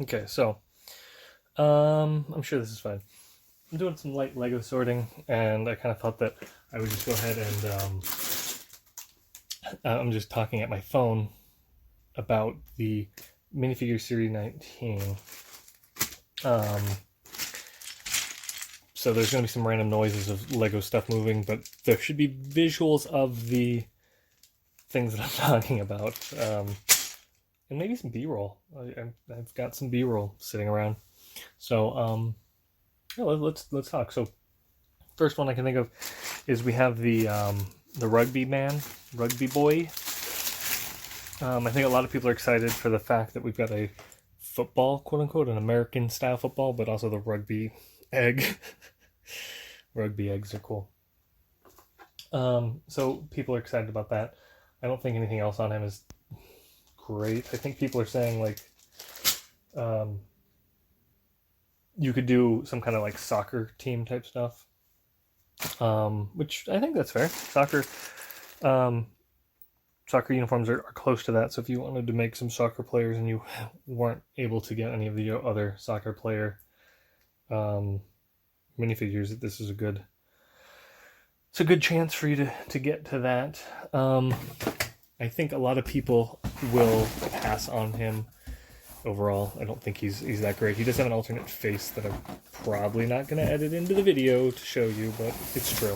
Okay, so I'm sure this is fine. I'm doing some light Lego sorting, and I kind of thought that I would just go ahead and I'm just talking at my phone about the minifigure series 19. Um, so there's going to be some random noises of Lego stuff moving, but there should be visuals of the things that I'm talking about, and maybe some B-roll. I've got some B-roll sitting around. So yeah, let's talk. So first one I can think of is we have the Rugby Man, Rugby Boy. I think a lot of people are excited for the fact that we've got a football, quote unquote, an American style football, but also the rugby egg. Rugby eggs are cool. So people are excited about that. I don't think anything else on him is great. I think people are saying like you could do some kind of like soccer team type stuff, which I think that's fair. Soccer uniforms are close to that. So if you wanted to make some soccer players and you weren't able to get any of the other soccer player minifigures, this is it's a good chance for you to get to that. I think a lot of people will pass on him overall. I don't think he's that great. He does have an alternate face that I'm probably not going to edit into the video to show you, but it's true.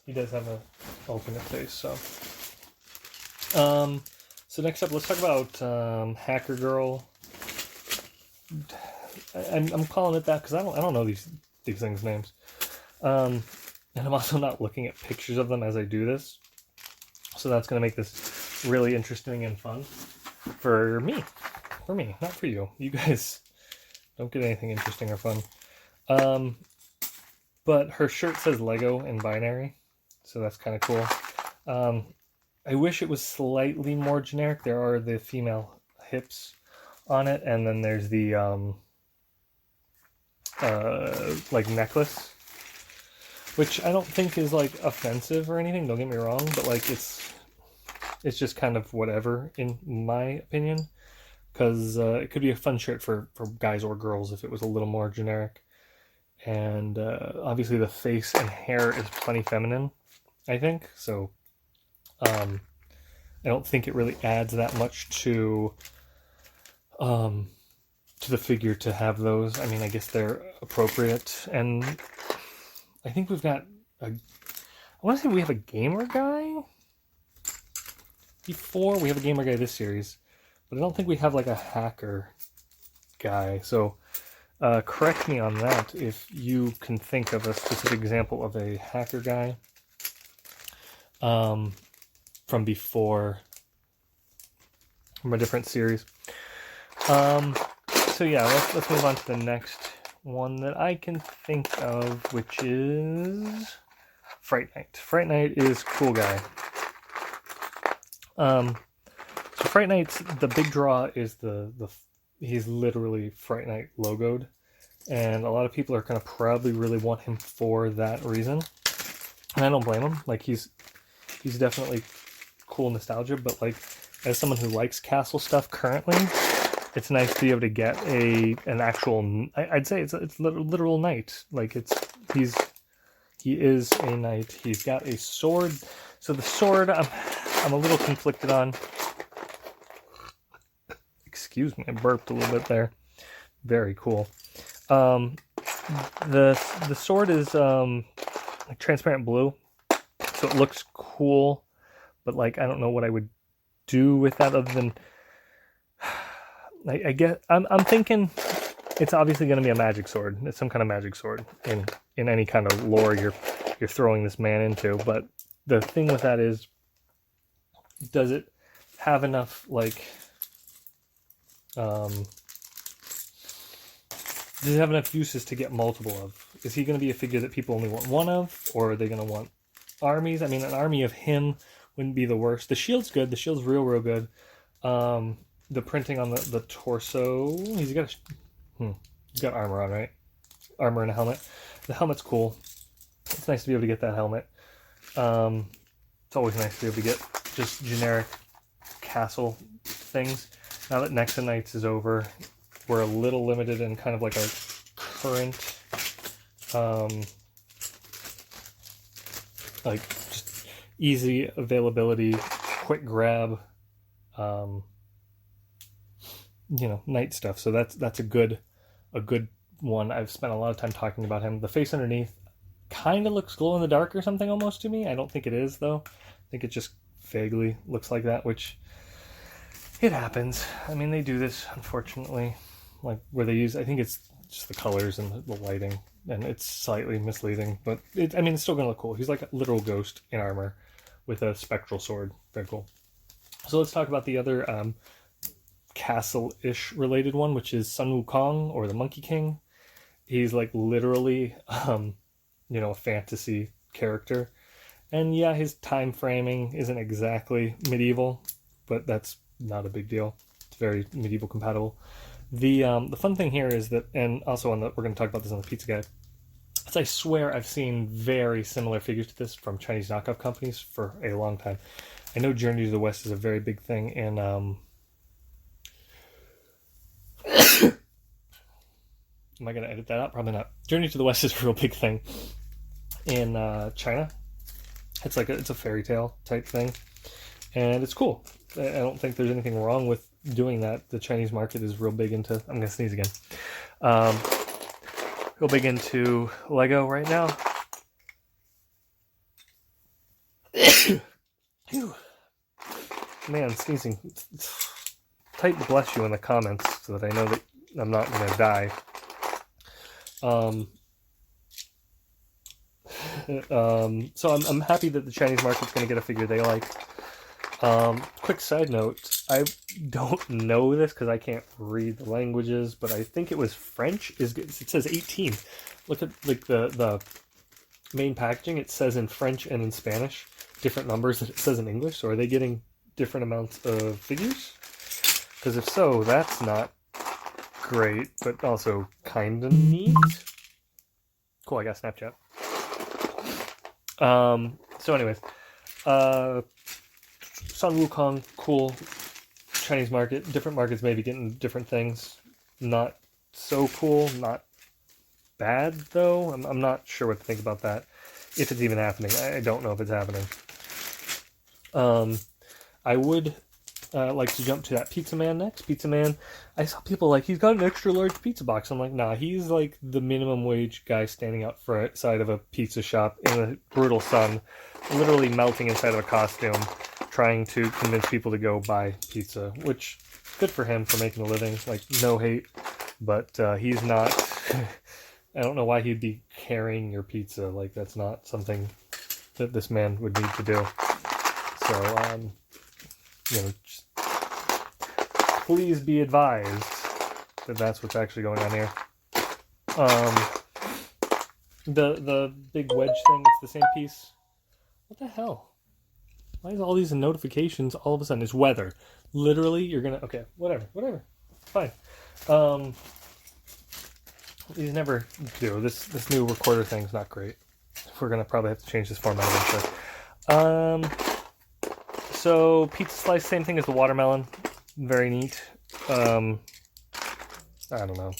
He does have an alternate face, so. So next up, let's talk about Hacker Girl. I'm calling it that because I don't know these things' names. And I'm also not looking at pictures of them as I do this. So that's going to make this really interesting and fun for me. For me, not for you. You guys don't get anything interesting or fun. But her shirt says Lego in binary, so that's kind of cool. I wish it was slightly more generic. There are the female hips on it, and then there's the like necklace, which I don't think is like offensive or anything, don't get me wrong, but like it's just kind of whatever in my opinion, because it could be a fun shirt for guys or girls if it was a little more generic. And obviously the face and hair is plenty feminine, I think, so I don't think it really adds that much to the figure to have those. I mean, I guess they're appropriate, and I think we've got I want to say we have a gamer guy before. We have a gamer guy this series, but I don't think we have like a hacker guy. So correct me on that if you can think of a specific example of a hacker guy from before, from a different series. So yeah, let's move on to the next one that I can think of, which is Fright Night. Fright Night is cool guy. So Fright Night's the big draw is he's literally Fright Night logoed, and a lot of people are gonna probably really want him for that reason, and I don't blame him. Like he's definitely cool nostalgia, but like as someone who likes castle stuff currently, it's nice to be able to get an actual. I'd say it's literal knight. Like he is a knight. He's got a sword. So the sword I'm a little conflicted on. Excuse me, I burped a little bit there. Very cool. The sword is like transparent blue, so it looks cool, but like I don't know what I would do with that other than I get I'm thinking it's obviously going to be a magic sword. It's some kind of magic sword in any kind of lore you're throwing this man into. But the thing with that is, does it have enough like does it have enough uses to get multiple of? Is he going to be a figure that people only want one of, or are they going to want armies? I mean, an army of him wouldn't be the worst. The shield's good. The shield's real good. The printing on the torso, he's got armor on, right? Armor and a helmet. The helmet's cool. It's nice to be able to get that helmet. It's always nice to be able to get just generic castle things. Now that Next Nights is over, we're a little limited in kind of like our current, like just easy availability, quick grab, night stuff. So that's a good one. I've spent a lot of time talking about him. The face underneath kind of looks glow in the dark or something almost to me. I don't think it is though. I think it just vaguely looks like that, which it happens. I mean, they do this unfortunately, like where they use, I think it's just the colors and the lighting, and it's slightly misleading, but it's still gonna look cool. He's like a literal ghost in armor with a spectral sword. Very cool. So let's talk about the other castle-ish related one, which is Sun Wukong, or the Monkey King. He's like literally a fantasy character, and yeah, his time framing isn't exactly medieval, but that's not a big deal. It's very medieval compatible. The fun thing here is that, and also we're going to talk about this on the Pizza Guide, is I swear I've seen very similar figures to this from Chinese knockoff companies for a long time. I know Journey to the West is a very big thing in am I going to edit that out? Probably not. Journey to the West is a real big thing in China. It's like it's a fairy tale type thing, and it's cool. I don't think there's anything wrong with doing that. The Chinese market is real big into, I'm going to sneeze again, real big into Lego right now. Man, sneezing. Type bless you in the comments so that I know that I'm not going to die. So I'm happy that the Chinese market's going to get a figure they like. Quick side note, I don't know this because I can't read the languages, but I think it was French. It says 18. Look at like the main packaging. It says in French and in Spanish different numbers that it says in English. So are they getting different amounts of figures? Because if so, that's not great, but also kind of neat. Cool, I got Snapchat. So anyways, Sun Wukong, cool. Chinese market, different markets maybe getting different things. Not so cool, not bad though. I'm not sure what to think about that. If it's even happening, I don't know if it's happening. I would like to jump to that Pizza Man next. Pizza Man, I saw people like, he's got an extra large pizza box. I'm like, nah, he's like the minimum wage guy standing outside of a pizza shop in the brutal sun, literally melting inside of a costume, trying to convince people to go buy pizza, which, good for him for making a living, like, no hate, but he's not, I don't know why he'd be carrying your pizza, like, that's not something that this man would need to do. So, just please be advised that that's what's actually going on here. The big wedge thing, it's the same piece. What the hell? Why is all these notifications all of a sudden? It's weather. Literally, you're gonna, okay, whatever. Fine. These never do. This new recorder thing's not great. We're gonna probably have to change this format eventually. So pizza slice, same thing as the watermelon. Very neat. I don't know.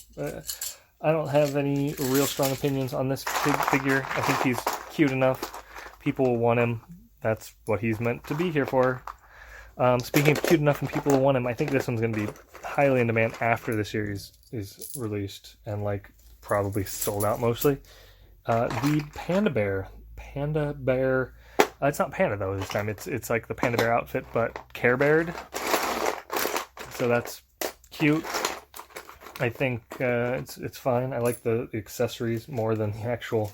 I don't have any real strong opinions on this big figure. I think he's cute enough. People will want him. That's what he's meant to be here for. Speaking of cute enough and people will want him, I think this one's going to be highly in demand after the series is released and like probably sold out mostly. The Panda Bear. Panda Bear. It's not Panda though this time. It's like the Panda Bear outfit, but Care Beared. So that's cute. I think it's fine. I like the accessories more than the actual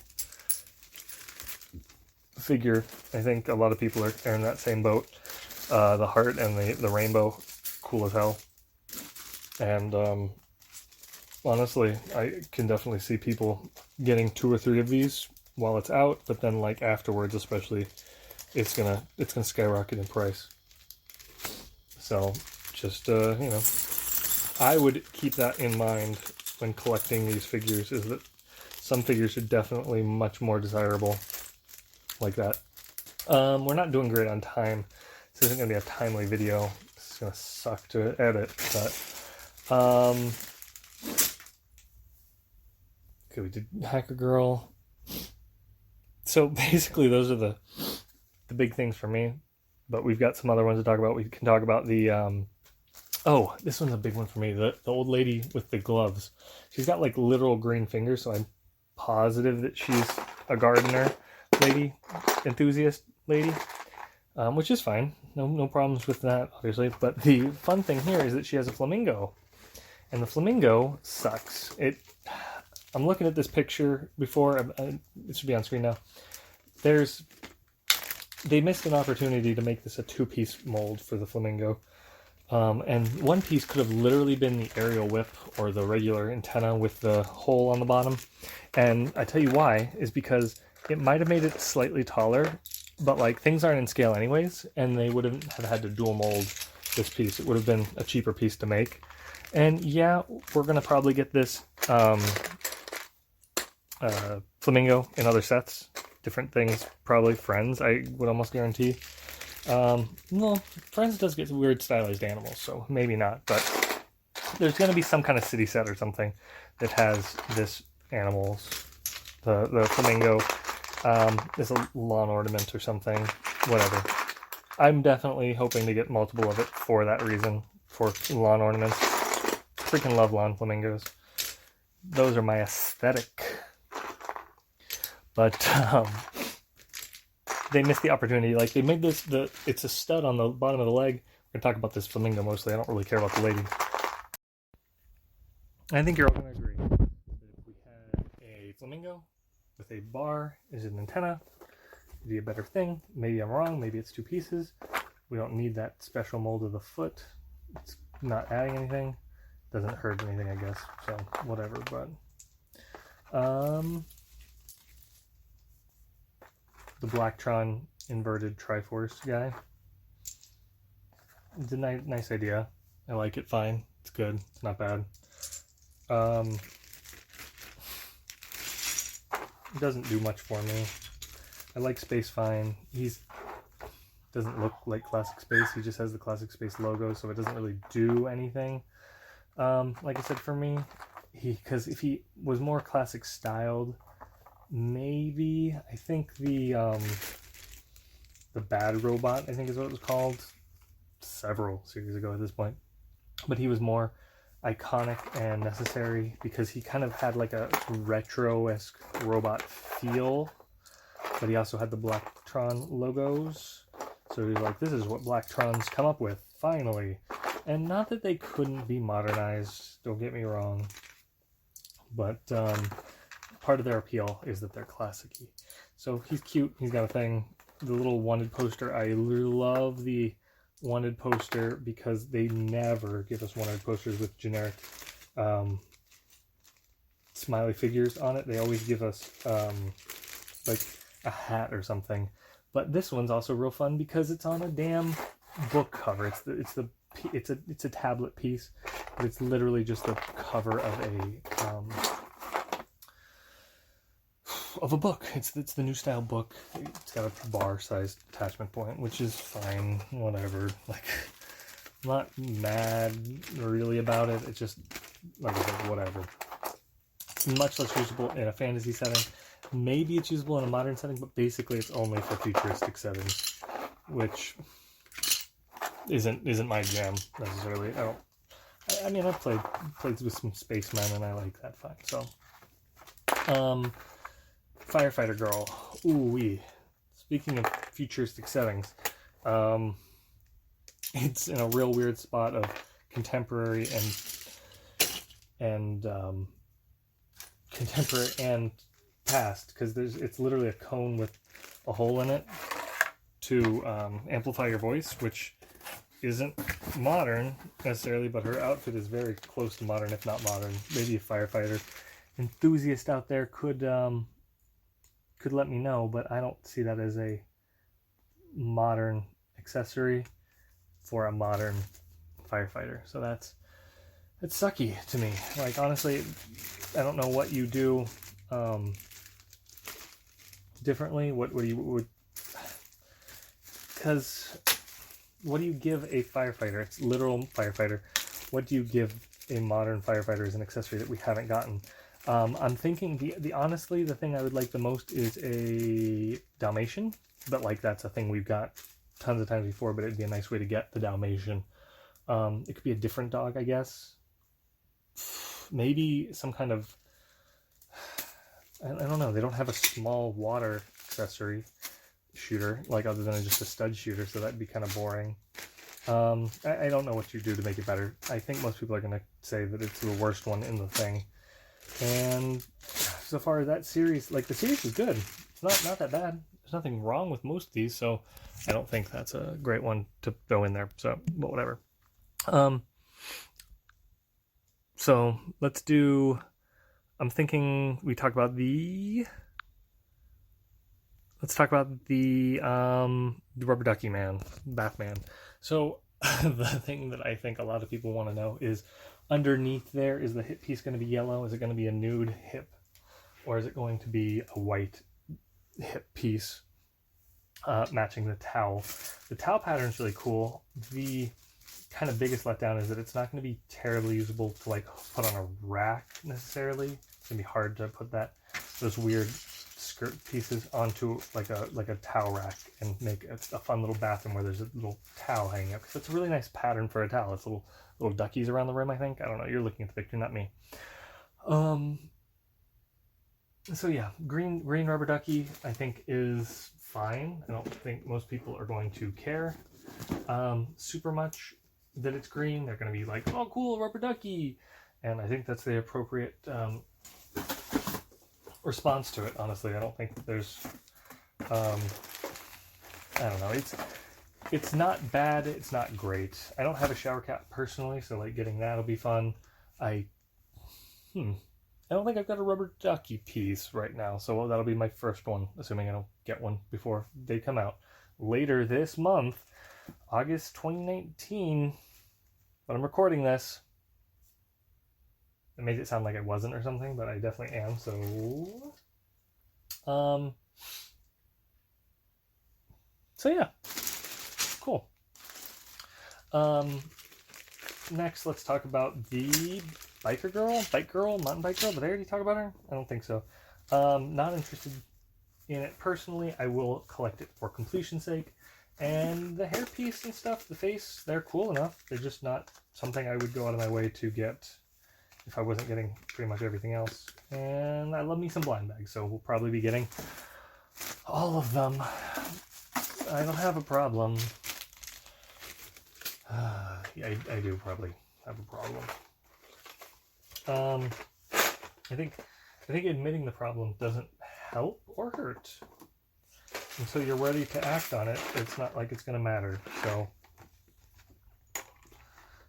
figure. I think a lot of people are in that same boat. The heart and the rainbow, cool as hell. And honestly, I can definitely see people getting 2 or 3 of these while it's out, but then like afterwards, especially, it's gonna skyrocket in price. So just I would keep that in mind when collecting these figures, is that some figures are definitely much more desirable like that. We're not doing great on time. This isn't going to be a timely video. It's gonna suck to edit, but okay, we did Hacker Girl. So basically, those are the big things for me. But we've got some other ones to talk about. We can talk about the oh, this one's a big one for me. The old lady with the gloves. She's got like literal green fingers, so I'm positive that she's a gardener lady, enthusiast lady, which is fine. No problems with that, obviously. But the fun thing here is that she has a flamingo, and the flamingo sucks. I'm looking at this picture before. It should be on screen now. They missed an opportunity to make this a two-piece mold for the flamingo. And one piece could have literally been the aerial whip or the regular antenna with the hole on the bottom. And I tell you why, is because it might have made it slightly taller, but like things aren't in scale anyways, and they wouldn't have had to dual mold this piece. It would have been a cheaper piece to make. And yeah, we're going to probably get this flamingo in other sets. Different things, probably Friends, I would almost guarantee. No, Friends does get weird stylized animals, so maybe not, but there's going to be some kind of city set or something that has this animals. The flamingo is a lawn ornament or something, whatever. I'm definitely hoping to get multiple of it for that reason, for lawn ornaments. Freaking love lawn flamingos. Those are my aesthetic. But they missed the opportunity. Like, they made this, it's a stud on the bottom of the leg. We're going to talk about this flamingo mostly. I don't really care about the lady. I think you're all going to agree that if we had a flamingo with a bar as an antenna, it'd be a better thing. Maybe I'm wrong. Maybe it's two pieces. We don't need that special mold of the foot. It's not adding anything. Doesn't hurt anything, I guess. So, whatever. But, the Blacktron inverted Triforce guy. It's a nice idea. I like it fine. It's good. It's not bad. It doesn't do much for me. I like Space fine. Doesn't look like Classic Space. He just has the Classic Space logo, so it doesn't really do anything. Like I said, for me, because if he was more classic styled, maybe, I think the Bad Robot, I think is what it was called, several series ago at this point. But he was more iconic and necessary because he kind of had like a retro-esque robot feel, but he also had the Blacktron logos. So he's like, this is what Blacktron's come up with, finally. And not that they couldn't be modernized, don't get me wrong, but part of their appeal is that they're classic-y. So he's cute, he's got a thing. The little wanted poster, I love the wanted poster because they never give us wanted posters with generic smiley figures on it. They always give us like a hat or something. But this one's also real fun because it's on a damn book cover. It's a tablet piece, but it's literally just the cover of a book. It's the new style book. It's got a bar-sized attachment point, which is fine. Whatever. Like, I'm not mad really about it. It's just, like I said, whatever. Much less usable in a fantasy setting. Maybe it's usable in a modern setting, but basically it's only for futuristic settings, which isn't my jam necessarily. I mean, I've played with some spacemen and I like that fine. So, Firefighter Girl. Ooh-wee. Speaking of futuristic settings, it's in a real weird spot of contemporary and past, because it's literally a cone with a hole in it to amplify your voice, which isn't modern necessarily, but her outfit is very close to modern, if not modern. Maybe a firefighter enthusiast out there could let me know, but I don't see that as a modern accessory for a modern firefighter. So that's sucky to me. Like, honestly, I don't know what you do differently. What you would, because what do you give a firefighter? It's literal firefighter. What do you give a modern firefighter as an accessory that we haven't gotten? I'm thinking the honestly, the thing I would like the most is a Dalmatian, but like that's a thing we've got tons of times before, but it'd be a nice way to get the Dalmatian. It could be a different dog, I guess. Maybe some kind of, I don't know, they don't have a small water accessory shooter, like other than just a stud shooter, so that'd be kind of boring. I don't know what you do to make it better. I think most people are going to say that it's the worst one in the thing. And so far as that series, like the series is good. It's not that bad. There's nothing wrong with most of these, so I don't think that's a great one to throw in there. So, but whatever. So let's do, I'm thinking we talk about let's talk about the Rubber Duckie Man, Batman. So the thing that I think a lot of people want to know is, underneath there, is the hip piece going to be yellow? Is it going to be a nude hip? Or is it going to be a white hip piece matching the towel? The towel pattern is really cool. The kind of biggest letdown is that it's not going to be terribly usable to like put on a rack necessarily. It's going to be hard to put those weird skirt pieces onto like a towel rack and make a fun little bathroom where there's a little towel hanging up, because it's a really nice pattern for a towel. It's little duckies around the rim, I think. I don't know, you're looking at the picture, not me. So yeah, green rubber ducky I think is fine. I don't think most people are going to care super much that it's green. They're going to be like, oh cool, rubber ducky, and I think that's the appropriate response to it. Honestly, I don't think that there's I don't know, it's not bad, it's not great. I don't have a shower cap personally, so like getting that'll be fun. I don't think I've got a rubber ducky piece right now, so that'll be my first one, assuming I don't get one before they come out later this month, August 2019. But I'm recording this. It made it sound like I wasn't or something, but I definitely am. So yeah, cool. Next, let's talk about the bike girl, mountain bike girl. Did I already talk about her? I don't think so. Not interested in it personally. I will collect it for completion's sake. And the hairpiece and stuff, the face, they're cool enough. They're just not something I would go out of my way to get if I wasn't getting pretty much everything else. And I love me some blind bags, so we'll probably be getting all of them. I don't have a problem. Yeah, I do probably have a problem. I think admitting the problem doesn't help or hurt. Until you're ready to act on it, it's not like it's going to matter.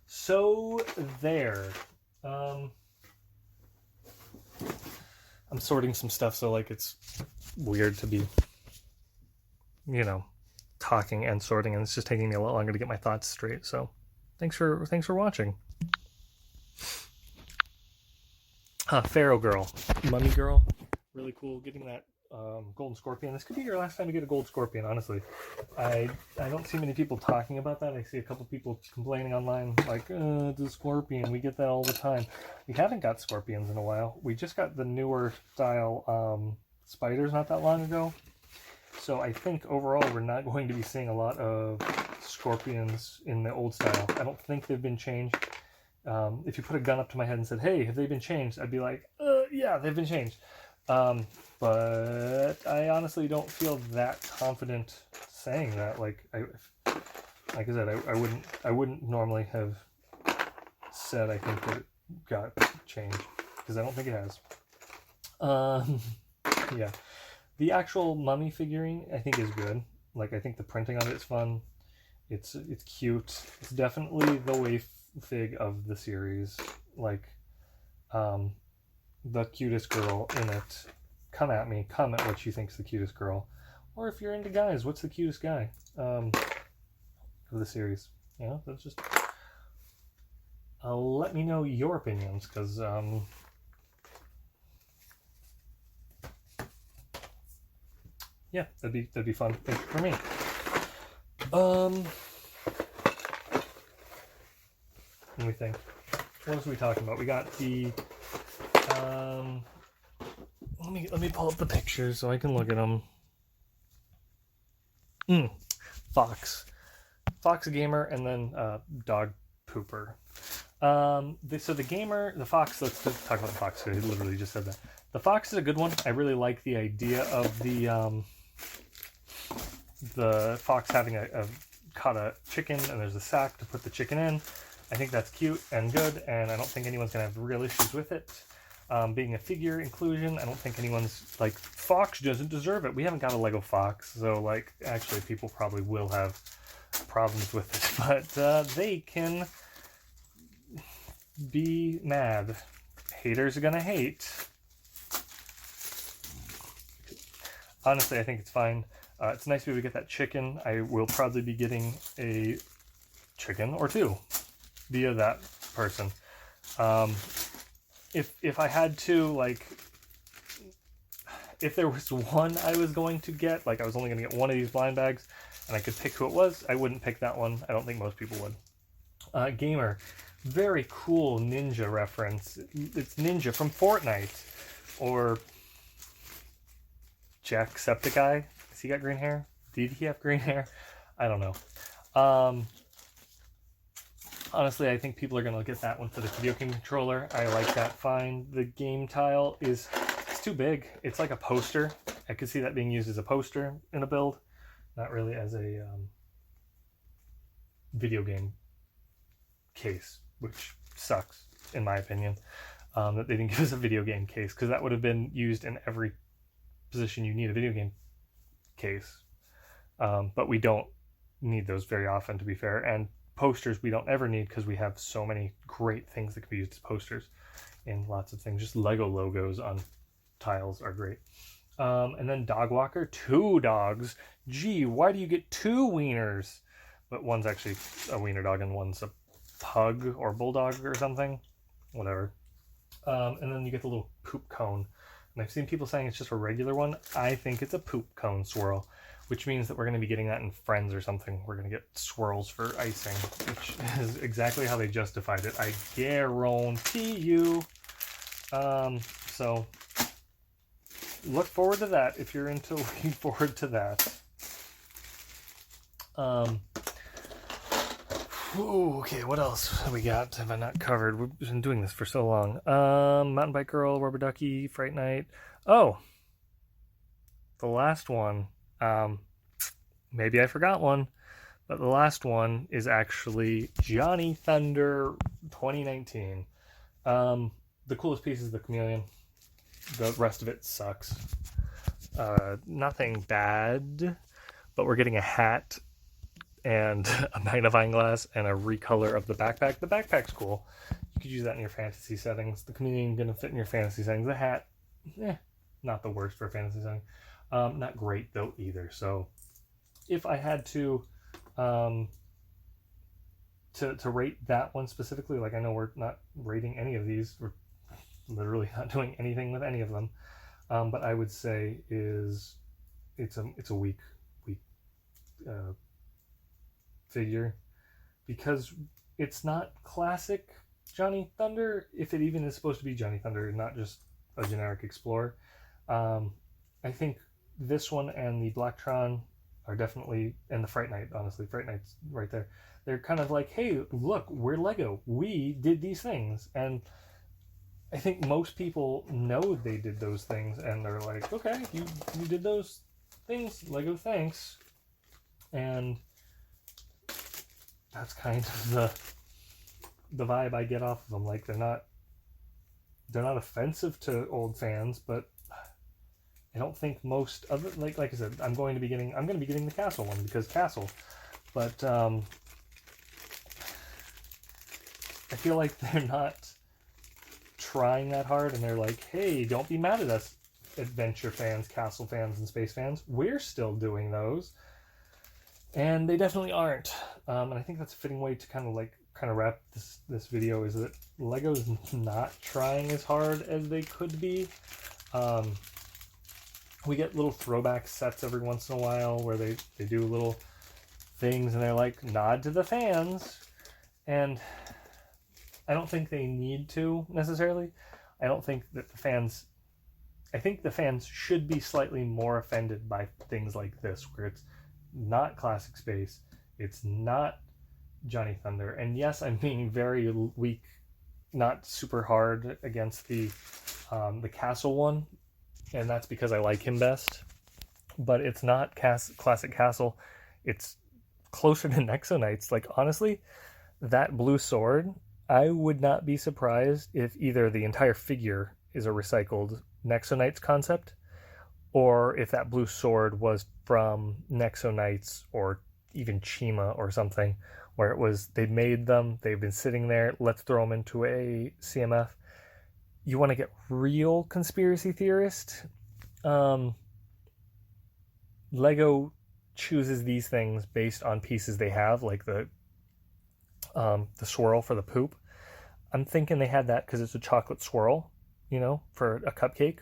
So there. I'm sorting some stuff, so like it's weird to be, talking and sorting, and it's just taking me a lot longer to get my thoughts straight. So thanks for watching. Pharaoh Girl, Mummy Girl, really cool. Getting that golden scorpion. This could be your last time to get a gold scorpion, honestly. I don't see many people talking about that. I see a couple people complaining online, like, the scorpion, we get that all the time. We haven't got scorpions in a while. We just got the newer style spiders not that long ago. So I think overall we're not going to be seeing a lot of scorpions in the old style. I don't think they've been changed. If you put a gun up to my head and said, hey, have they been changed? I'd be like, yeah, they've been changed. But I honestly don't feel that confident saying that. Like I said, I wouldn't normally have said I think that it got changed, because I don't think it has. Yeah, the actual mummy figurine I think is good. Like I think the printing on it is fun. It's cute. It's definitely the way fig of the series. Like the cutest girl in it. Come at me. Comment what you think's the cutest girl. Or if you're into guys, what's the cutest guy of the series? That's just... let me know your opinions, because yeah, that'd be fun. Thank you for me. Let me think. What else are we talking about? We got the let me pull up the pictures so I can look at them. Fox gamer, and then dog pooper. So the gamer, the fox. Let's talk about the fox. I literally just said that. The fox is a good one. I really like the idea of the fox having caught a chicken, and there's a sack to put the chicken in. I think that's cute and good, and I don't think anyone's gonna have real issues with it. Being a figure inclusion, I don't think anyone's like, fox doesn't deserve it. We haven't got a Lego fox, so like, actually people probably will have problems with it, but they can be mad. Haters are gonna hate. Honestly, I think it's fine. It's nice to be able to get that chicken. I will probably be getting a chicken or two via that person. If I had to, like, if there was one I was going to get, like I was only going to get one of these blind bags, and I could pick who it was, I wouldn't pick that one. I don't think most people would. Gamer, very cool ninja reference. It's Ninja from Fortnite. Or Jacksepticeye. Has he got green hair? Did he have green hair? I don't know. Honestly, I think people are going to get that one for the video game controller. I like that fine. The game tile it's too big. It's like a poster. I could see that being used as a poster in a build, not really as a video game case, which sucks, in my opinion, that they didn't give us a video game case, because that would have been used in every position you need a video game case. But we don't need those very often, to be fair, and posters we don't ever need, because we have so many great things that can be used as posters in lots of things. Just Lego logos on tiles are great. And then Dogwalker, 2 dogs. Gee, why do you get 2 wieners? But one's actually a wiener dog and one's a pug or bulldog or something. Whatever. And then you get the little poop cone. And I've seen people saying it's just a regular one. I think it's a poop cone swirl, which means that we're going to be getting that in Friends or something. We're going to get swirls for icing, which is exactly how they justified it. I guarantee you. So look forward to that if you're into looking forward to that. Okay, what else have we got? Have I not covered? We've been doing this for so long. Mountain Bike Girl, Rubber Ducky, Fright Night. Oh, the last one. Maybe I forgot one, but the last one is actually Johnny Thunder 2019. The coolest piece is the chameleon. The rest of it sucks. Nothing bad, but we're getting a hat and a magnifying glass and a recolor of the backpack. The backpack's cool. You could use that in your fantasy settings. The chameleon gonna fit in your fantasy settings. The hat, not the worst for a fantasy setting. Not great though either. So if I had to rate that one specifically, like, I know we're not rating any of these. We're literally not doing anything with any of them. But I would say it's a weak figure, because it's not classic Johnny Thunder, if it even is supposed to be Johnny Thunder, not just a generic explorer. I think this one and the Blacktron are definitely, and the Fright Night, honestly, Fright Night's right there. They're kind of like, hey, look, we're Lego. We did these things. And I think most people know they did those things, and they're like, okay, you did those things, Lego, thanks. And that's kind of the vibe I get off of them. Like, they're not offensive to old fans, but I don't think most of it, like I said, I'm going to be getting the Castle one because Castle, but I feel like they're not trying that hard, and they're like, hey, don't be mad at us, adventure fans, Castle fans, and space fans. We're still doing those. And they definitely aren't. And I think that's a fitting way to kind of wrap this video, is that Lego's not trying as hard as they could be. We get little throwback sets every once in a while where they do little things and they're like, nod to the fans. And I don't think they need to necessarily. I don't think that the fans. I think the fans should be slightly more offended by things like this, where it's not classic space, it's not Johnny Thunder, and yes, I'm being very weak, not super hard against the castle one, and that's because I like him best. But it's not classic castle. It's closer to Nexo Knights. Like honestly, that blue sword, I would not be surprised if either the entire figure is a recycled Nexo Knights concept, or if that blue sword was from Nexo Knights or even Chima or something, where it was they made them, they've been sitting there, let's throw them into a CMF. You want to get real conspiracy theorist? Lego chooses these things based on pieces they have, like the swirl for the poop. I'm thinking they had that because it's a chocolate swirl, for a cupcake,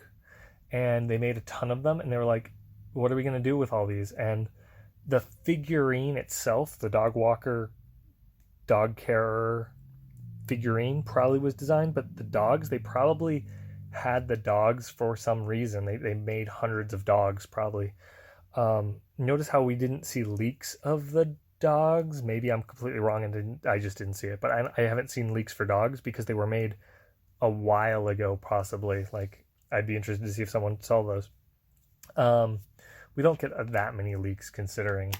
and they made a ton of them, and they were like, what are we going to do with all these? And the figurine itself, the Dogwalker dog carer figurine, probably was designed, but the dogs, they probably had the dogs for some reason. They made hundreds of dogs probably. Notice how we didn't see leaks of the dogs. Maybe I'm completely wrong and I just didn't see it, but I haven't seen leaks for dogs because they were made a while ago, possibly. Like, I'd be interested to see if someone saw those. We don't get that many leaks considering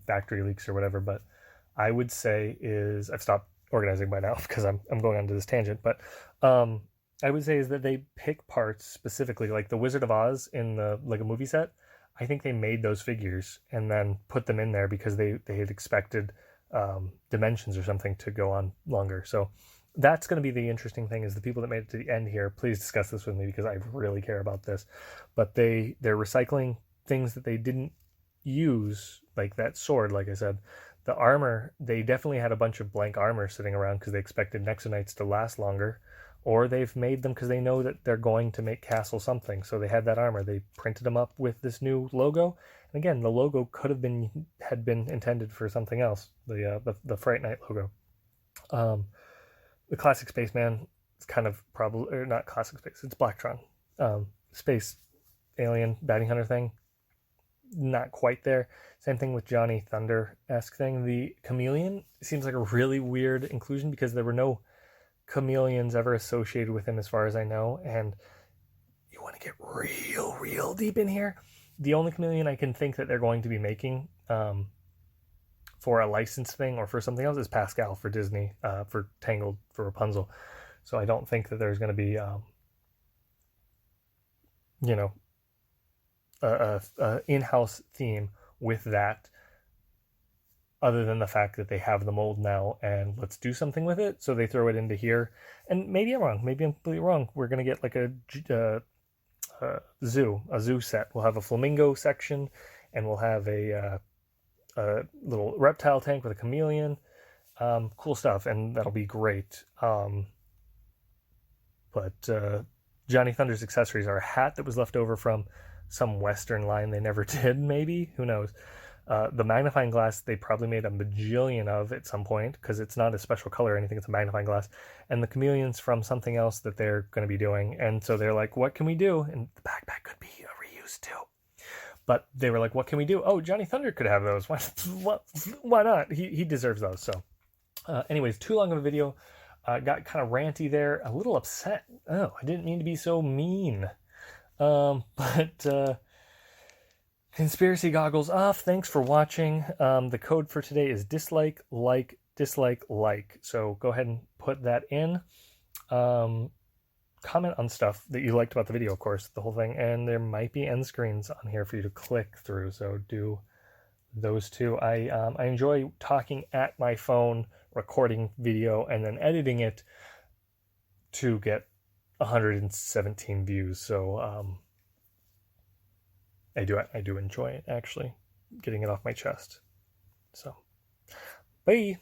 factory leaks or whatever, but I would say is, I've stopped organizing by now because I'm going onto this tangent, but I would say is that they pick parts specifically, like the Wizard of Oz in the Lego movie set. I think they made those figures and then put them in there because they had expected dimensions or something to go on longer. So that's going to be the interesting thing, is the people that made it to the end here, please discuss this with me because I really care about this. But they're recycling things that they didn't use, like that sword, like I said. The armor, they definitely had a bunch of blank armor sitting around because they expected Nexo Knights to last longer. Or they've made them because they know that they're going to make Castle something. So they had that armor. They printed them up with this new logo. And again, the logo had been intended for something else. The Fright Night logo. The classic Spaceman is kind of probably, or not classic space, it's Blacktron. Space alien bounty hunter thing, not quite there. Same thing with Johnny Thunder-esque thing. The chameleon seems like a really weird inclusion because there were no chameleons ever associated with him as far as I know, and you want to get real deep in here, the only chameleon I can think that they're going to be making for a license thing or for something else is Pascal for Disney, for Tangled, for Rapunzel. So I don't think that there's going to be a in-house theme with that, other than the fact that they have the mold now and let's do something with it. So they throw it into here. And maybe I'm wrong. Maybe I'm completely wrong. We're going to get like a zoo set. We'll have a flamingo section, and we'll have a little reptile tank with a chameleon. Cool stuff. And that'll be great. But Johnny Thunder's accessories are a hat that was left over from some Western line they never did, maybe. Who knows? The magnifying glass, they probably made a bajillion of at some point because it's not a special color or anything, it's a magnifying glass. And the chameleon's from something else that they're going to be doing. And so they're like, what can we do? And the backpack could be a reuse too. But they were like, what can we do? Oh, Johnny Thunder could have those. Why not? He deserves those. So anyways, too long of a video. Got kind of ranty there. A little upset. Oh, I didn't mean to be so mean. But conspiracy goggles off. Thanks for watching. The code for today is dislike, like, dislike, like. So go ahead and put that in. Comment on stuff that you liked about the video, of course, the whole thing. And there might be end screens on here for you to click through. So do those two. I enjoy talking at my phone, recording video, and then editing it to get 117 views. So I do enjoy it, actually, getting it off my chest. So, bye.